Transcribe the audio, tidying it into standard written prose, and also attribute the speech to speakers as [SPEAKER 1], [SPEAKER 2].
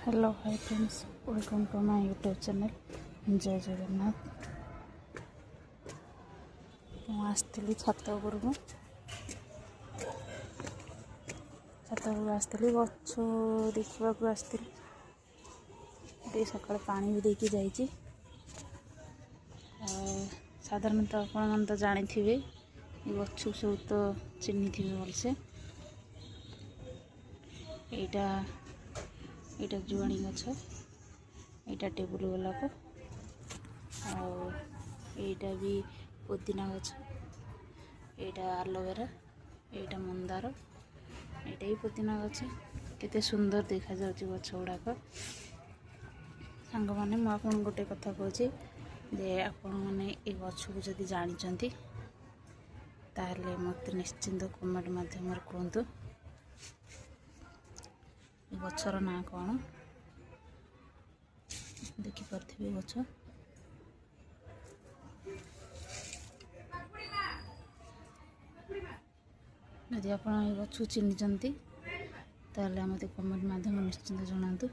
[SPEAKER 1] Hello hi friends, welcome to my YouTube channel जय जगन्नाथ। आसती छात उपरକୁ आसती गछ देखा आसती सकाल पानी भी देकी जाइए। साधारणतः आपण मैंने तो जानी थे गछ सब तो चिन्ही थे भलसे। यहाँ जुआणी गछ, यहाँ टेबुल गोलाप, आईटा भी पुदीना गछ, यहाँ आलोवेरा, यहाँ मंदार, यहाँ भी पुदीना गछ। केते सुंदर देखा जाउछि गछ गुड़ाक। सांग माने मु आपन गोटे कथा कहूछि जे आपण माने ए गछ को जदि जानिचंती ताहले मते निश्चिंत कमेंट माध्यम कहतु गछर ना कौन देखिपे। गछ यदि आप गछ चिन्हिंट ताहले मते कमेंट माध्यम निश्चिंत जनातु।